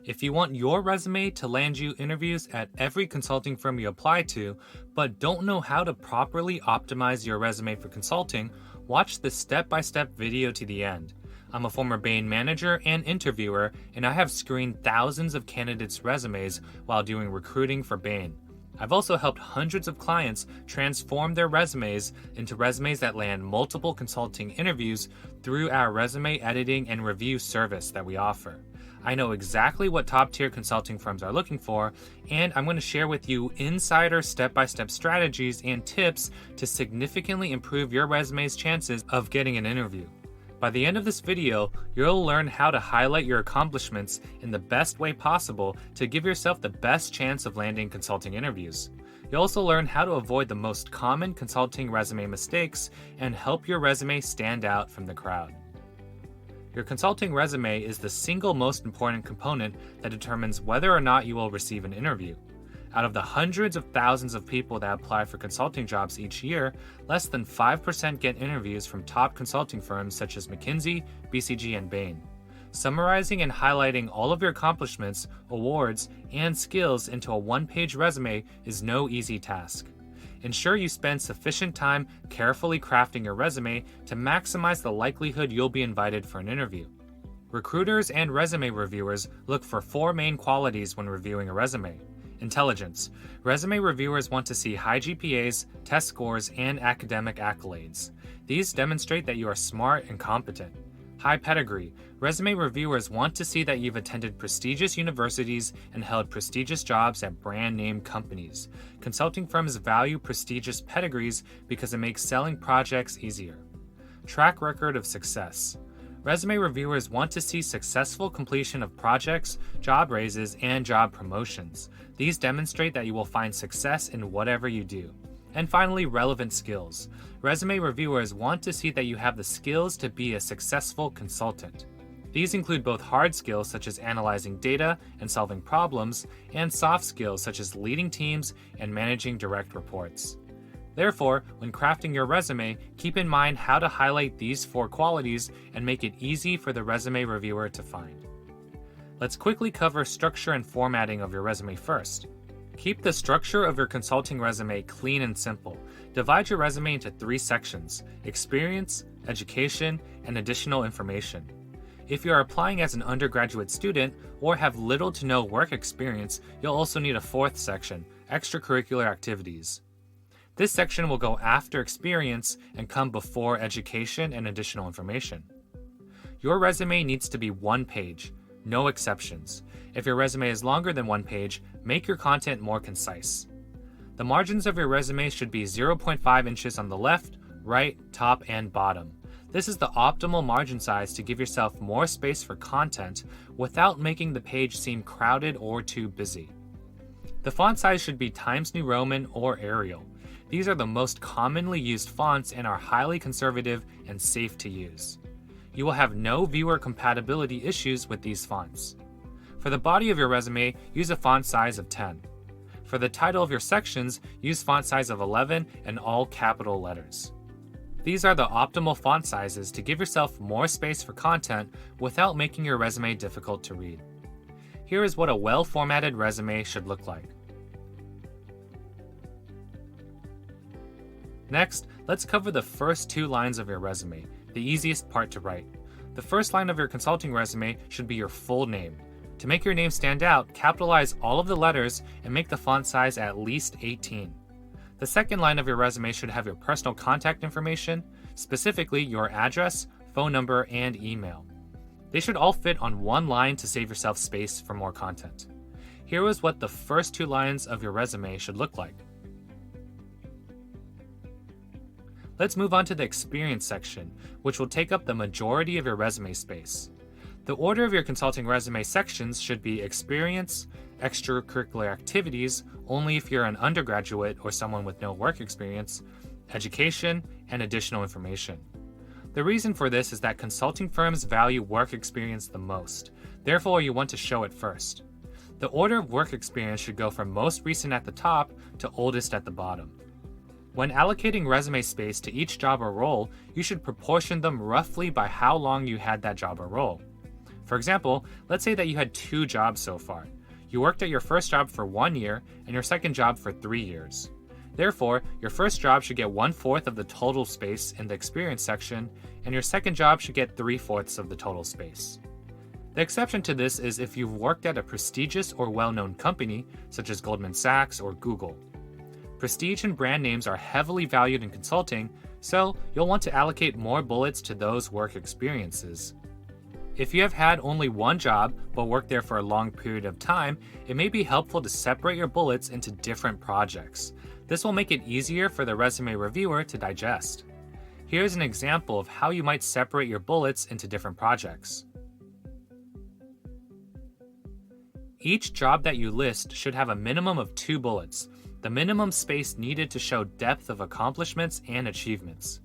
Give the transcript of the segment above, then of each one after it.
If you want your resume to land you interviews at every consulting firm you apply to, but don't know how to properly optimize your resume for consulting, watch the step-by-step video to the end. I'm a former Bain manager and interviewer, and I have screened thousands of candidates' resumes while doing recruiting for Bain. I've also helped hundreds of clients transform their resumes into resumes that land multiple consulting interviews through our resume editing and review service that we offer. I know exactly what top-tier consulting firms are looking for, and I'm going to share with you insider step-by-step strategies and tips to significantly improve your resume's chances of getting an interview. By the end of this video, you'll learn how to highlight your accomplishments in the best way possible to give yourself the best chance of landing consulting interviews. You'll also learn how to avoid the most common consulting resume mistakes and help your resume stand out from the crowd. Your consulting resume is the single most important component that determines whether or not you will receive an interview. Out of the hundreds of thousands of people that apply for consulting jobs each year, less than 5% get interviews from top consulting firms such as McKinsey, BCG, and Bain. Summarizing and highlighting all of your accomplishments, awards, and skills into a one-page resume is no easy task. Ensure you spend sufficient time carefully crafting your resume to maximize the likelihood you'll be invited for an interview. Recruiters and resume reviewers look for 4 main qualities when reviewing a resume. Intelligence. Resume reviewers want to see high GPAs, test scores, and academic accolades. These demonstrate that you are smart and competent. High pedigree. Resume reviewers want to see that you've attended prestigious universities and held prestigious jobs at brand-name companies. Consulting firms value prestigious pedigrees because it makes selling projects easier. Track record of success. Resume reviewers want to see successful completion of projects, job raises, and job promotions. These demonstrate that you will find success in whatever you do. And finally, relevant skills. Resume reviewers want to see that you have the skills to be a successful consultant. These include both hard skills such as analyzing data and solving problems, and soft skills such as leading teams and managing direct reports. Therefore, when crafting your resume, keep in mind how to highlight these 4 qualities and make it easy for the resume reviewer to find. Let's quickly cover structure and formatting of your resume first. Keep the structure of your consulting resume clean and simple. Divide your resume into 3 sections: experience, education, and additional information. If you are applying as an undergraduate student or have little to no work experience, you'll also need a 4th section, extracurricular activities. This section will go after experience and come before education and additional information. Your resume needs to be 1 page, no exceptions. If your resume is longer than 1 page, make your content more concise. The margins of your resume should be 0.5 inches on the left, right, top, and bottom. This is the optimal margin size to give yourself more space for content without making the page seem crowded or too busy. The font size should be Times New Roman or Arial. These are the most commonly used fonts and are highly conservative and safe to use. You will have no viewer compatibility issues with these fonts. For the body of your resume, use a font size of 10. For the title of your sections, use font size of 11 and all capital letters. These are the optimal font sizes to give yourself more space for content without making your resume difficult to read. Here is what a well-formatted resume should look like. Next, let's cover the first 2 lines of your resume, the easiest part to write. The first line of your consulting resume should be your full name. To make your name stand out, capitalize all of the letters and make the font size at least 18. The second line of your resume should have your personal contact information, specifically your address, phone number, and email. They should all fit on 1 line to save yourself space for more content. Here is what the first 2 lines of your resume should look like. Let's move on to the experience section, which will take up the majority of your resume space. The order of your consulting resume sections should be experience, extracurricular activities, only if you're an undergraduate or someone with no work experience, education, and additional information. The reason for this is that consulting firms value work experience the most. Therefore, you want to show it first. The order of work experience should go from most recent at the top to oldest at the bottom. When allocating resume space to each job or role, you should proportion them roughly by how long you had that job or role. For For example, let's say that you had 2 jobs so far. You worked at your first job for 1 year and your second job for 3 years. Therefore, your first job should get 1/4 of the total space in the experience section, and your second job should get 3/4 of the total space. The exception to this is if you've worked at a prestigious or well-known company, such as Goldman Sachs or Google. Prestige and brand names are heavily valued in consulting, so you'll want to allocate more bullets to those work experiences. If you have had only one job but worked there for a long period of time, it may be helpful to separate your bullets into different projects. This will make it easier for the resume reviewer to digest. Here's an example of how you might separate your bullets into different projects. Each job that you list should have a minimum of 2 bullets, the minimum space needed to show depth of accomplishments and achievements.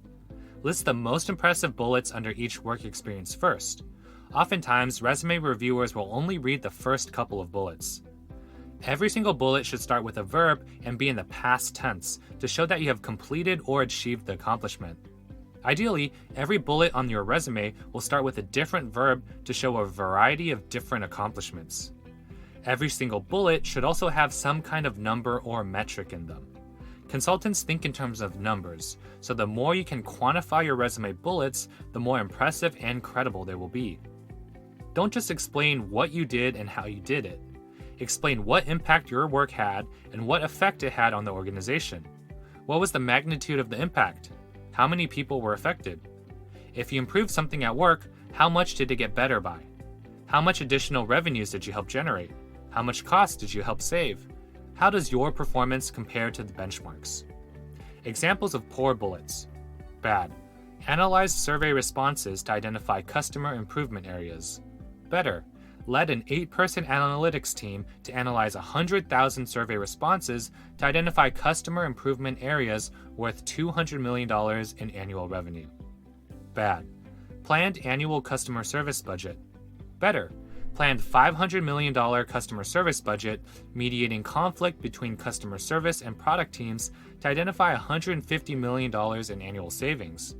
List the most impressive bullets under each work experience first. Oftentimes, resume reviewers will only read the first couple of bullets. Every single bullet should start with a verb and be in the past tense to show that you have completed or achieved the accomplishment. Ideally, every bullet on your resume will start with a different verb to show a variety of different accomplishments. Every single bullet should also have some kind of number or metric in them. Consultants think in terms of numbers, so the more you can quantify your resume bullets, the more impressive and credible they will be. Don't just explain what you did and how you did it. Explain what impact your work had and what effect it had on the organization. What was the magnitude of the impact? How many people were affected? If you improved something at work, how much did it get better by? How much additional revenues did you help generate? How much cost did you help save? How does your performance compare to the benchmarks? Examples of poor bullets. Bad. Analyzed survey responses to identify customer improvement areas. Better. Led an 8-person analytics team to analyze 100,000 survey responses to identify customer improvement areas worth $200 million in annual revenue. Bad. Planned annual customer service budget. Better. Planned $500 million customer service budget, mediating conflict between customer service and product teams to identify $150 million in annual savings.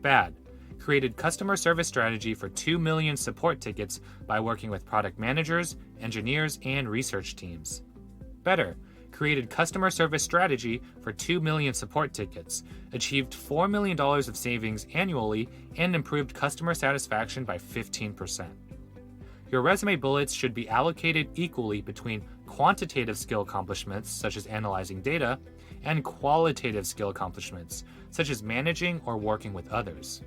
Bad. Created customer service strategy for 2 million support tickets by working with product managers, engineers, and research teams. Better. Created customer service strategy for 2 million support tickets, achieved $4 million of savings annually, and improved customer satisfaction by 15%. Your resume bullets should be allocated equally between quantitative skill accomplishments, such as analyzing data, and qualitative skill accomplishments, such as managing or working with others.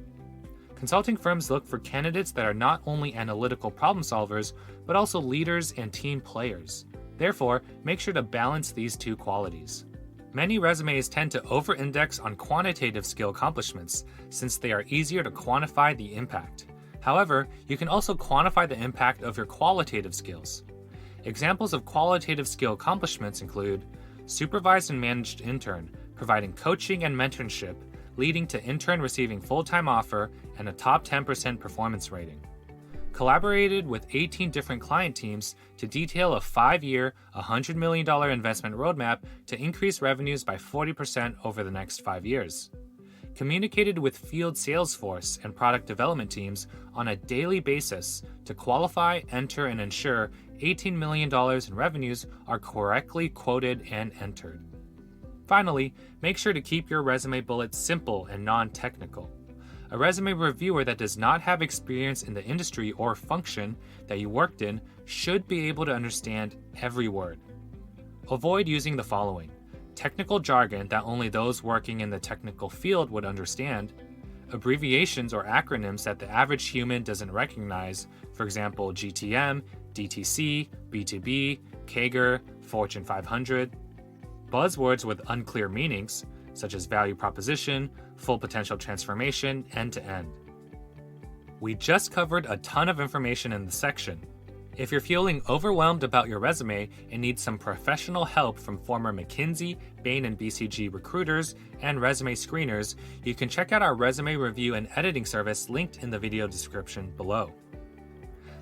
Consulting firms look for candidates that are not only analytical problem solvers, but also leaders and team players. Therefore, make sure to balance these 2 qualities. Many resumes tend to over-index on quantitative skill accomplishments, since they are easier to quantify the impact. However, you can also quantify the impact of your qualitative skills. Examples of qualitative skill accomplishments include supervised and managed intern, providing coaching and mentorship, leading to intern receiving full-time offer and a top 10% performance rating. Collaborated with 18 different client teams to detail a 5-year, $100 million investment roadmap to increase revenues by 40% over the next 5 years. Communicated with field sales force and product development teams on a daily basis to qualify, enter, and ensure $18 million in revenues are correctly quoted and entered. Finally, make sure to keep your resume bullets simple and non-technical. A resume reviewer that does not have experience in the industry or function that you worked in should be able to understand every word. Avoid using the following: technical jargon that only those working in the technical field would understand, abbreviations or acronyms that the average human doesn't recognize, for example, GTM, DTC, B2B, CAGR, Fortune 500, buzzwords with unclear meanings, such as value proposition, full potential transformation, end-to-end. We just covered a ton of information in this section. If you're feeling overwhelmed about your resume and need some professional help from former McKinsey, Bain, and BCG recruiters and resume screeners, you can check out our resume review and editing service linked in the video description below.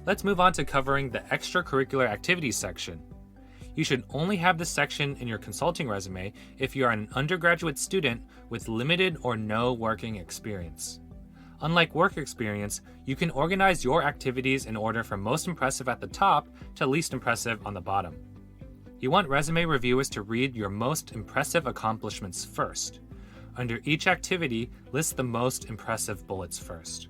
Let's move on to covering the extracurricular activities section. You should only have this section in your consulting resume if you are an undergraduate student with limited or no working experience. Unlike work experience, you can organize your activities in order from most impressive at the top to least impressive on the bottom. You want resume reviewers to read your most impressive accomplishments first. Under each activity, list the most impressive bullets first.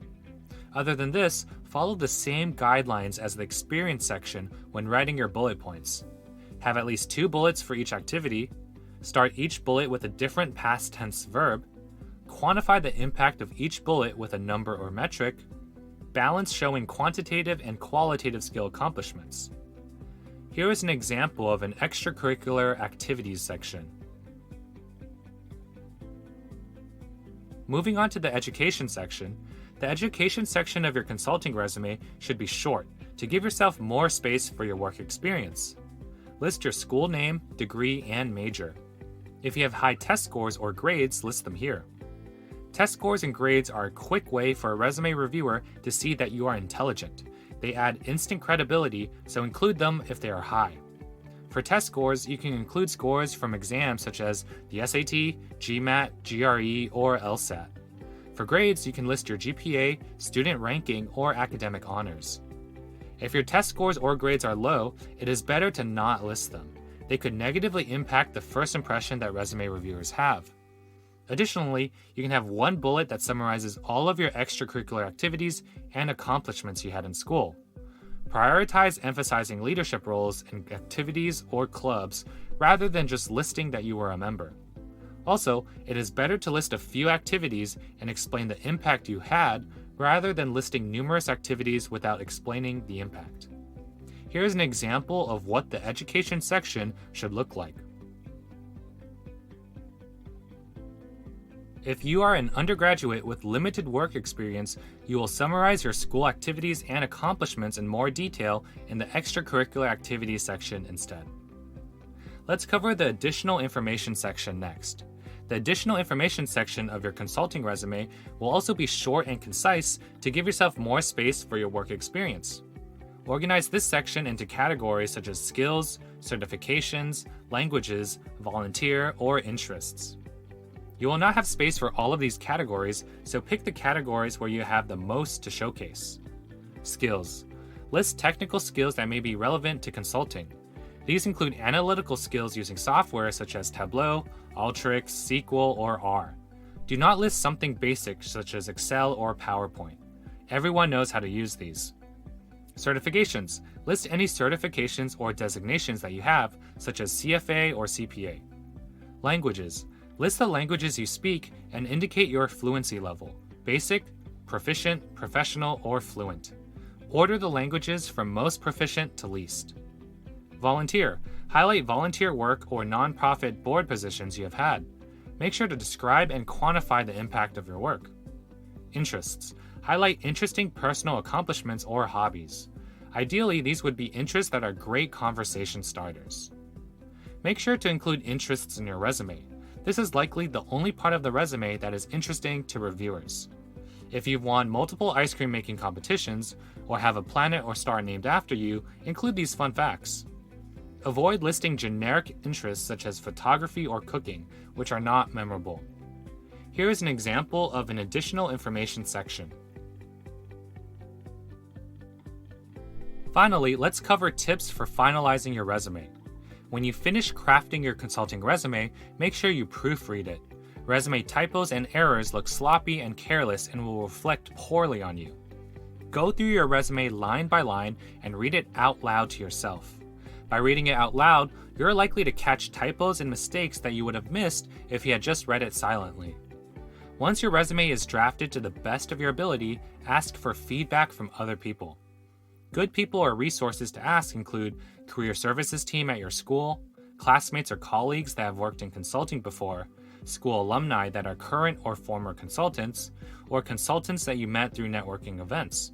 Other than this, follow the same guidelines as the experience section when writing your bullet points. Have at least 2 bullets for each activity. Start each bullet with a different past tense verb. Quantify the impact of each bullet with a number or metric. Balance showing quantitative and qualitative skill accomplishments. Here is an example of an extracurricular activities section. Moving on to the education section, the education section of your consulting resume should be short to give yourself more space for your work experience. List your school name, degree, and major. If you have high test scores or grades, list them here. Test scores and grades are a quick way for a resume reviewer to see that you are intelligent. They add instant credibility, so include them if they are high. For test scores, you can include scores from exams such as the SAT, GMAT, GRE, or LSAT. For grades, you can list your GPA, student ranking, or academic honors. If your test scores or grades are low, it is better to not list them. They could negatively impact the first impression that resume reviewers have. Additionally, you can have one bullet that summarizes all of your extracurricular activities and accomplishments you had in school. Prioritize emphasizing leadership roles in activities or clubs rather than just listing that you were a member. Also, it is better to list a few activities and explain the impact you had rather than listing numerous activities without explaining the impact. Here is an example of what the education section should look like. If you are an undergraduate with limited work experience, you will summarize your school activities and accomplishments in more detail in the extracurricular activities section instead. Let's cover the additional information section next. The additional information section of your consulting resume will also be short and concise to give yourself more space for your work experience. Organize this section into categories such as skills, certifications, languages, volunteer, or interests. You will not have space for all of these categories, so pick the categories where you have the most to showcase. Skills. List technical skills that may be relevant to consulting. These include analytical skills using software such as Tableau, Alteryx, SQL, or R. Do not list something basic such as Excel or PowerPoint. Everyone knows how to use these. Certifications. List any certifications or designations that you have, such as CFA or CPA. Languages. List the languages you speak and indicate your fluency level: basic, proficient, professional, or fluent. Order the languages from most proficient to least. Volunteer. Highlight volunteer work or nonprofit board positions you have had. Make sure to describe and quantify the impact of your work. Interests. Highlight interesting personal accomplishments or hobbies. Ideally, these would be interests that are great conversation starters. Make sure to include interests in your resume. This is likely the only part of the resume that is interesting to reviewers. If you've won multiple ice cream making competitions or have a planet or star named after you, include these fun facts. Avoid listing generic interests such as photography or cooking, which are not memorable. Here is an example of an additional information section. Finally, let's cover tips for finalizing your resume. When you finish crafting your consulting resume, make sure you proofread it. Resume typos and errors look sloppy and careless and will reflect poorly on you. Go through your resume line by line and read it out loud to yourself. By reading it out loud, you're likely to catch typos and mistakes that you would have missed if you had just read it silently. Once your resume is drafted to the best of your ability, ask for feedback from other people. Good people or resources to ask include career services team at your school, classmates or colleagues that have worked in consulting before, school alumni that are current or former consultants, or consultants that you met through networking events.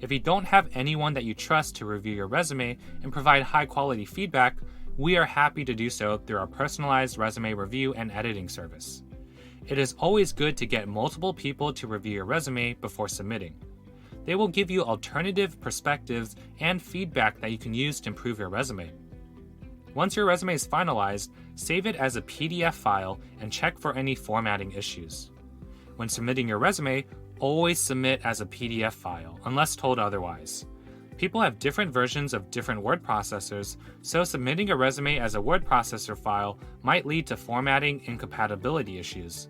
If you don't have anyone that you trust to review your resume and provide high-quality feedback, we are happy to do so through our personalized resume review and editing service. It is always good to get multiple people to review your resume before submitting. They will give you alternative perspectives and feedback that you can use to improve your resume. Once your resume is finalized, save it as a PDF file and check for any formatting issues. When submitting your resume, always submit as a PDF file, unless told otherwise. People have different versions of different word processors, so submitting a resume as a word processor file might lead to formatting incompatibility issues.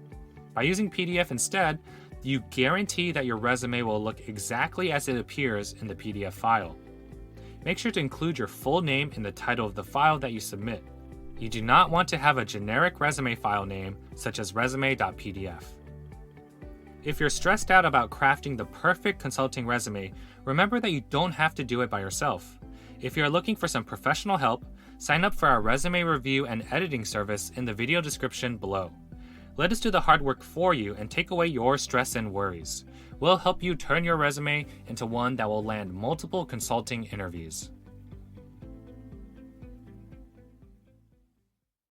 By using PDF instead, you guarantee that your resume will look exactly as it appears in the PDF file. Make sure to include your full name in the title of the file that you submit. You do not want to have a generic resume file name, such as resume.pdf. If you're stressed out about crafting the perfect consulting resume, remember that you don't have to do it by yourself. If you're looking for some professional help, sign up for our resume review and editing service in the video description below. Let us do the hard work for you and take away your stress and worries. We'll help you turn your resume into one that will land multiple consulting interviews.